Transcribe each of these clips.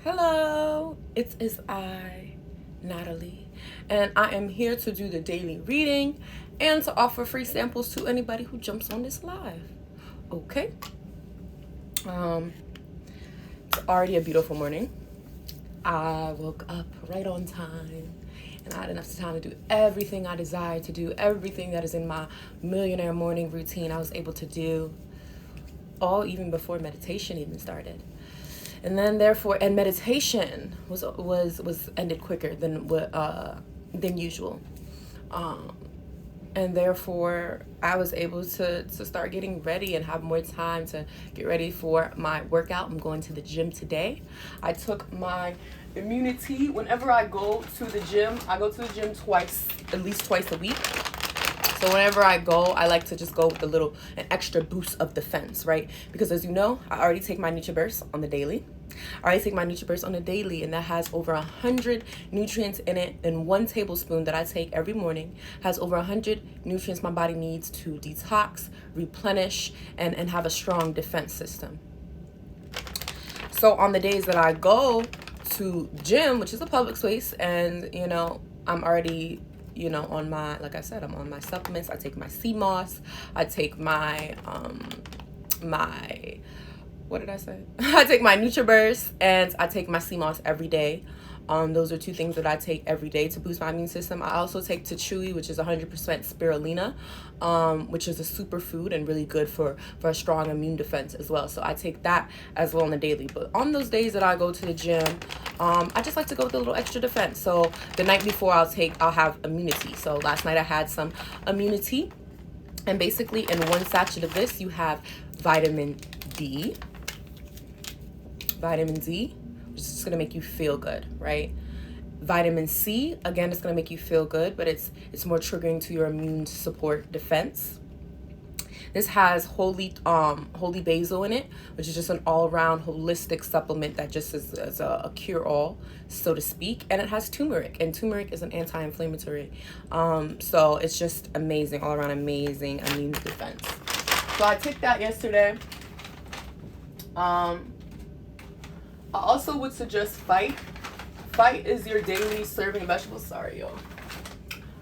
Hello, it is I, Natalie, and I am here to do the daily reading and to offer free samples to anybody who jumps on this live. Okay. It's already a beautiful morning. I woke up right on time and I had enough time to do everything I desired to do, everything that is in my millionaire morning routine I was able to do, all even before meditation even started. And then and meditation was ended quicker than usual. And therefore I was able to start getting ready and have more time to get ready for my workout. I'm going to the gym today. I took my immunity. Whenever I go to the gym, I go to the gym at least twice a week. So whenever I go, I like to just go with an extra boost of defense, right? Because as you know, I already take my NutriBurst on the daily. And that has over 100 nutrients in it. And 1 tablespoon that I take every morning has over 100 nutrients my body needs to detox, replenish, and have a strong defense system. So on the days that I go to gym, which is a public space, and I'm already on my, like I said, I'm on my supplements. I take my sea moss. I take my what did I say? I take my NutriBurst and I take my sea moss every day. Those are 2 things that I take every day to boost my immune system. I also take Tachui, which is 100% spirulina, which is a superfood and really good for a strong immune defense as well. So I take that as well on the daily. But on those days that I go to the gym, I just like to go with a little extra defense. So the night before I'll have immunity. So last night I had some immunity, and basically in 1 sachet of this you have vitamin D, which is just going to make you feel good, right? Vitamin C, again, it's going to make you feel good, but it's more triggering to your immune support defense. This has holy basil in it, which is just an all-around holistic supplement that just is a cure-all, so to speak. And it has turmeric, and turmeric is an anti-inflammatory. So it's just amazing, all-around amazing immune defense. So I took that yesterday. I also would suggest Fight. Fight is your daily serving of vegetables. Sorry, y'all.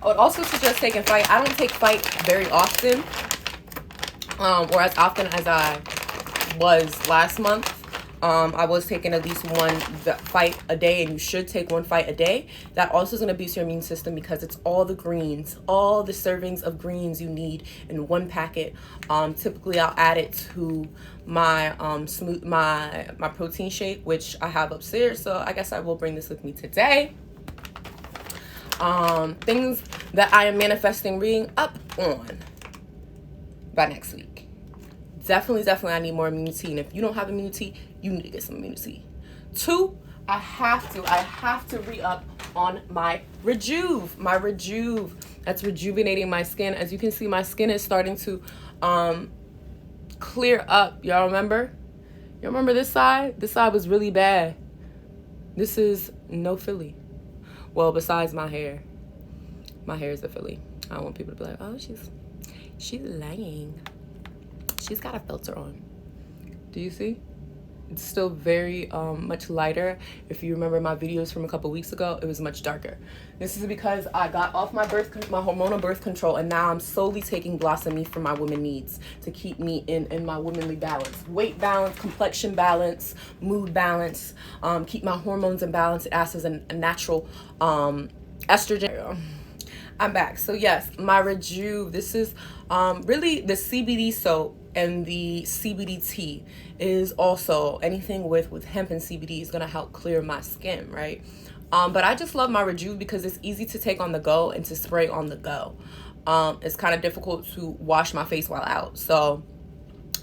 I would also suggest taking Fight. I don't take Fight very often, or as often as I was last month. I was taking at least 1 Fight a day, and you should take 1 Fight a day. That also is going to boost your immune system because it's all the greens, all the servings of greens you need in 1 packet. Typically, I'll add it to my my protein shake, which I have upstairs. So I guess I will bring this with me today. Things that I am manifesting reading up on by next week. Definitely, I need more immunity. And if you don't have immunity, you need to get some immunity. 2, I have to re-up on my Rejuve. That's rejuvenating my skin. As you can see, my skin is starting to clear up. Y'all remember? You remember this side? This side was really bad. This is no Philly. Well, besides my hair. My hair is a Philly. I don't want people to be like, oh, she's lying. She's got a filter on. Do you see? It's still very much lighter. If you remember my videos from a couple weeks ago, it was much darker. This is because I got off my hormonal birth control, and now I'm slowly taking Blossom Me for my women needs to keep me in my womanly balance. Weight balance, complexion balance, mood balance, keep my hormones in balance. It acts as a natural estrogen. I'm back. So yes, my Rejuve. This is really the CBD soap and the CBD tea is also anything with hemp and CBD is going to help clear my skin, right? But I just love my Rejuve because it's easy to take on the go and to spray on the go. It's kind of difficult to wash my face while out. So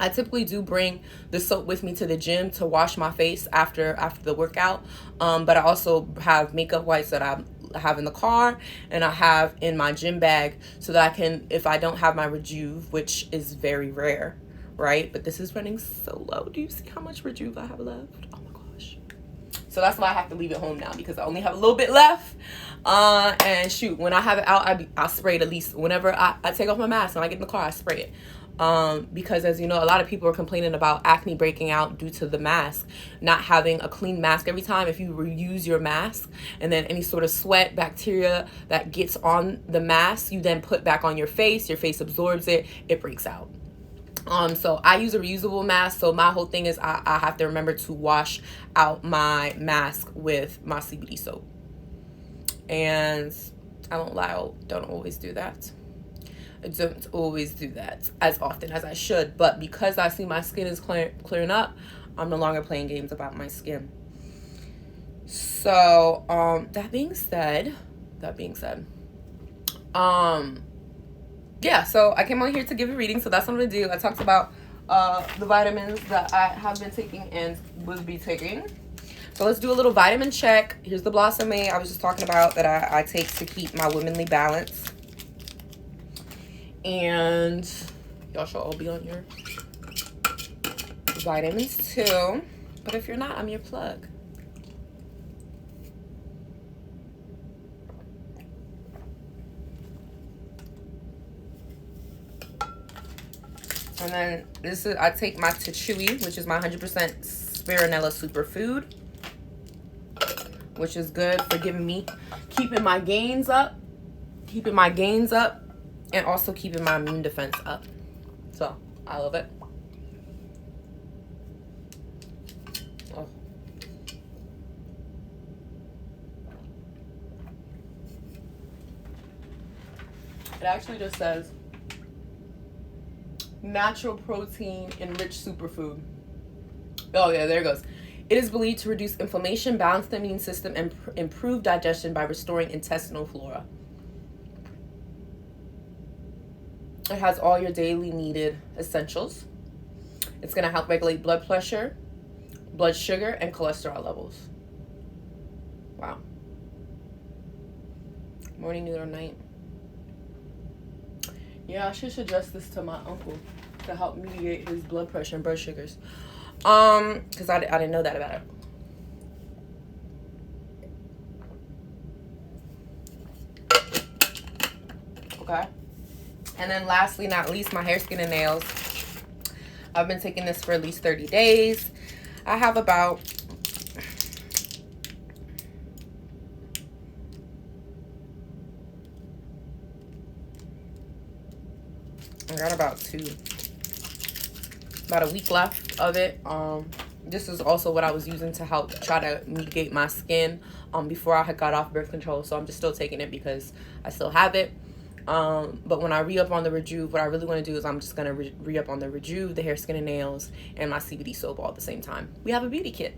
I typically do bring the soap with me to the gym to wash my face after the workout. But I also have makeup wipes that I have in the car and I have in my gym bag so that I can, if I don't have my Rejuve, which is very rare, right? But this is running so low. Do you see how much Rejuve I have left? Oh my gosh. So that's why I have to leave it home now because I only have a little bit left. And shoot, when I have it out, I spray it at least whenever I take off my mask and I get in the car, I spray it. Because as you know, a lot of people are complaining about acne breaking out due to the mask, not having a clean mask every time. If you reuse your mask and then any sort of sweat, bacteria that gets on the mask, you then put back on your face absorbs it, it breaks out. So I use a reusable mask. So my whole thing is I have to remember to wash out my mask with my CBD soap. And I won't lie, I don't always do that. I don't always do that as often as I should. But because I see my skin is clearing up, I'm no longer playing games about my skin. So that being said, yeah, so I came on here to give a reading, so that's what I'm gonna do. I talked about the vitamins that I have been taking and will be taking. So let's do a little vitamin check. Here's the Blossom I was just talking about that I take to keep my womanly balance. And y'all should all be on your vitamins too. But if you're not, I'm your plug. And then this is, I take my Tichui, which is my 100% Spironella superfood, which is good for keeping my gains up, and also keeping my immune defense up. So I love it. Oh. It actually just says natural protein enriched superfood. Oh yeah, there it goes. It is believed to reduce inflammation, balance the immune system, and improve digestion by restoring intestinal flora. It has all your daily needed essentials. It's going to help regulate blood pressure, blood sugar, and cholesterol levels. Wow. Morning, noon, or night. Yeah, I should suggest this to my uncle to help mediate his blood pressure and blood sugars. Because I didn't know that about it. Okay. And then lastly, not least, my hair, skin, and nails. I've been taking this for at least 30 days. I have about... I got about a week left of it. This is also what I was using to help try to mitigate my skin before I had got off birth control. So I'm just still taking it because I still have it. But when I re-up on the Rejuve, what I really want to do is I'm just going to re-up on the Rejuve, the hair, skin, and nails, and my CBD soap all at the same time. We have a beauty kit.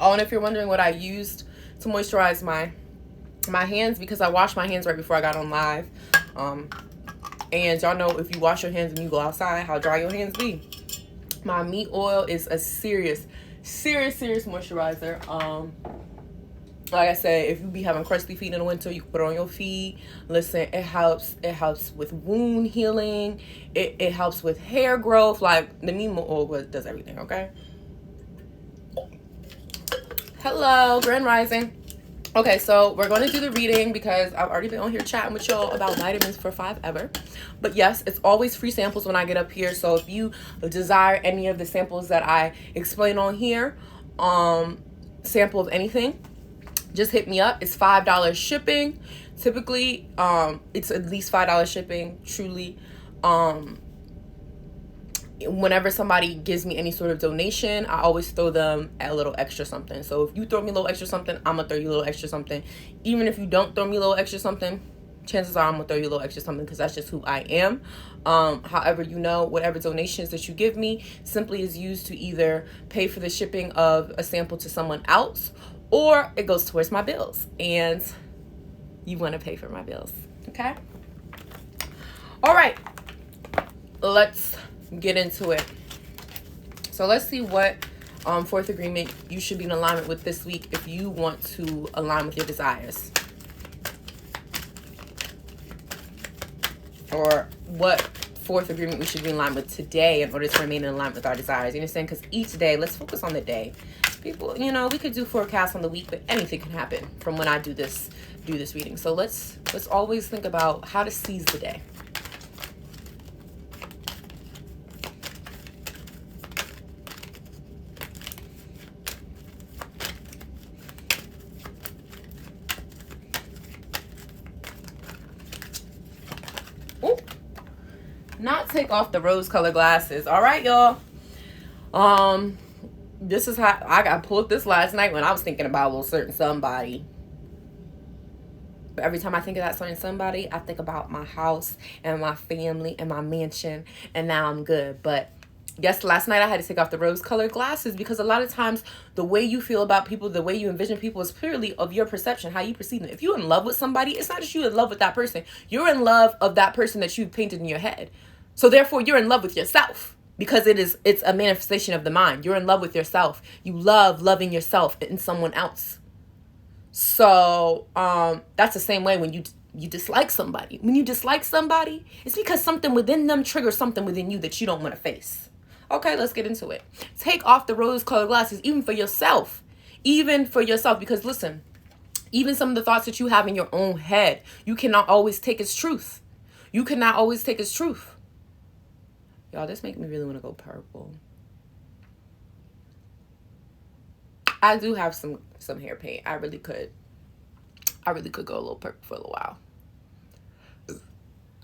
Oh, and if you're wondering what I used to moisturize my hands, because I washed my hands right before I got on live. And y'all know if you wash your hands and you go outside, how dry your hands be. My meat oil is a serious moisturizer. Like I said, if you be having crusty feet in the winter, you can put it on your feet. Listen, it helps with wound healing. It helps with hair growth. Like, the meat oil does everything, okay? Hello, Grand Rising. Okay, so we're going to do the reading because I've already been on here chatting with y'all about vitamins for forever. But yes, it's always free samples when I get up here. So if you desire any of the samples that I explain on here, sample of anything, just hit me up. It's $5 shipping. Typically, it's at least $5 shipping, truly. Whenever somebody gives me any sort of donation, I always throw them a little extra something. So if you throw me a little extra something, I'm gonna throw you a little extra something. Even if you don't throw me a little extra something, chances are I'm gonna throw you a little extra something because that's just who I am. However, you know, whatever donations that you give me simply is used to either pay for the shipping of a sample to someone else, or it goes towards my bills. And you want to pay for my bills, okay? All right, let's get into it. So let's see what fourth agreement you should be in alignment with this week if you want to align with your desires, or what fourth agreement we should be in line with today in order to remain in line with our desires. You understand? Because each day, let's focus on the day. People, we could do forecasts on the week, but anything can happen from when I do this reading. So let's always think about how to seize the day. Not take off the rose-colored glasses. All right, y'all. This is how I pulled this last night when I was thinking about a little certain somebody. But every time I think of that certain somebody, I think about my house and my family and my mansion, and now I'm good. But yes, last night I had to take off the rose-colored glasses because a lot of times the way you feel about people, the way you envision people is purely of your perception, how you perceive them. If you're in love with somebody, it's not just you in love with that person. You're in love of that person that you've painted in your head. So therefore, you're in love with yourself because it's a manifestation of the mind. You're in love with yourself. You love loving yourself in someone else. So that's the same way when you dislike somebody. When you dislike somebody, it's because something within them triggers something within you that you don't want to face. Okay, let's get into it. Take off the rose-colored glasses, even for yourself. Even for yourself, because listen, even some of the thoughts that you have in your own head, you cannot always take as truth. You cannot always take as truth. Y'all, this makes me really want to go purple. I do have some hair paint. I really could go a little purple for a little while.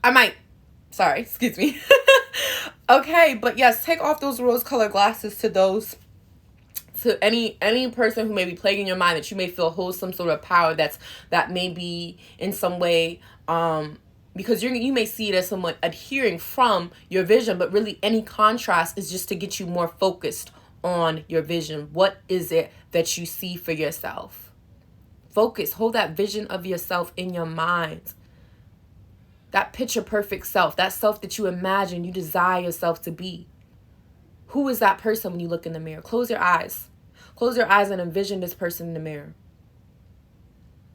I might. Sorry, excuse me. Okay, but yes, take off those rose-colored glasses to any person who may be plaguing your mind that you may feel holds some sort of power that may be in some way because you may see it as someone adhering from your vision, but really any contrast is just to get you more focused on your vision. What is it that you see for yourself? Focus, hold that vision of yourself in your mind. That picture perfect self, that self that you imagine, you desire yourself to be. Who is that person when you look in the mirror? Close your eyes. Close your eyes and envision this person in the mirror.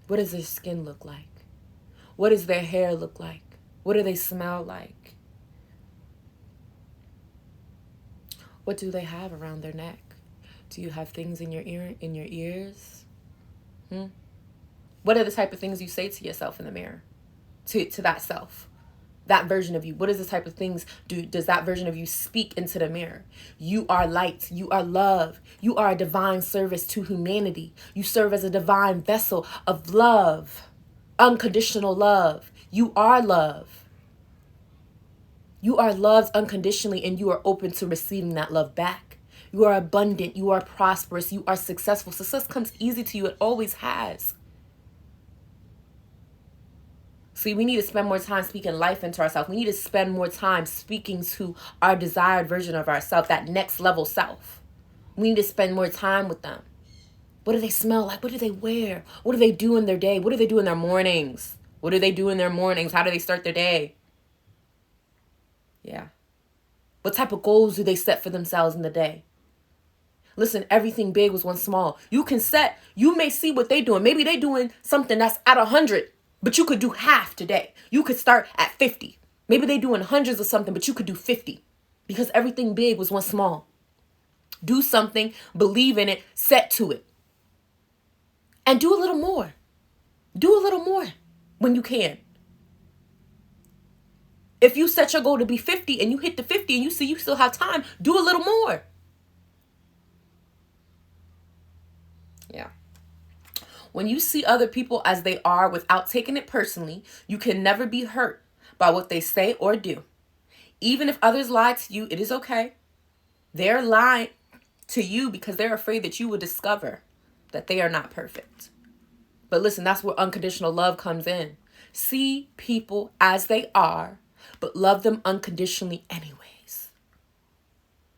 What does their skin look like? What does their hair look like? What do they smell like? What do they have around their neck? Do you have things in your ears? What are the type of things you say to yourself in the mirror? To that self, that version of you. What is the type of things does that version of you speak into the mirror? You are light. You are love. You are a divine service to humanity. You serve as a divine vessel of love. Unconditional love. You are love. You are loved unconditionally and you are open to receiving that love back. You are abundant. You are prosperous. You are successful. Success comes easy to you. It always has. See, we need to spend more time speaking life into ourselves. We need to spend more time speaking to our desired version of ourselves, that next level self. We need to spend more time with them. What do they smell like? What do they wear? What do they do in their day? What do they do in their mornings? What do they do in their mornings? How do they start their day? Yeah. What type of goals do they set for themselves in the day? Listen, everything big was once small. You may see what they're doing. Maybe they're doing something that's at 100, but you could do half today. You could start at 50. Maybe they're doing hundreds of something, but you could do 50 because everything big was once small. Do something, believe in it, set to it. And do a little more. Do a little more when you can. If you set your goal to be 50 and you hit the 50 and you see you still have time, do a little more. Yeah. When you see other people as they are without taking it personally, you can never be hurt by what they say or do. Even if others lie to you, it is okay. They're lying to you because they're afraid that you will discover that they are not perfect. But listen, that's where unconditional love comes in. See people as they are, but love them unconditionally anyways.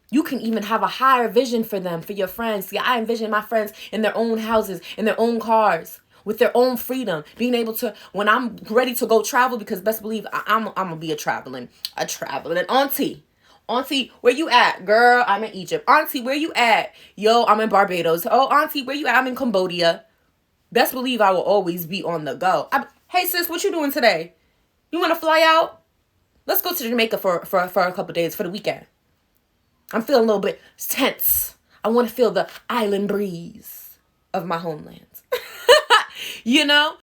You can even have a higher vision for them, for your friends. See, I envision my friends in their own houses, in their own cars, with their own freedom, being able to, when I'm ready to go travel, because best believe I'm going to be a traveling auntie. Auntie, where you at? Girl, I'm in Egypt. Auntie, where you at? Yo, I'm in Barbados. Oh, auntie, where you at? I'm in Cambodia. Best believe I will always be on the go. Hey, sis, what you doing today? You want to fly out? Let's go to Jamaica for a couple of days for the weekend. I'm feeling a little bit tense. I want to feel the island breeze of my homeland. You know?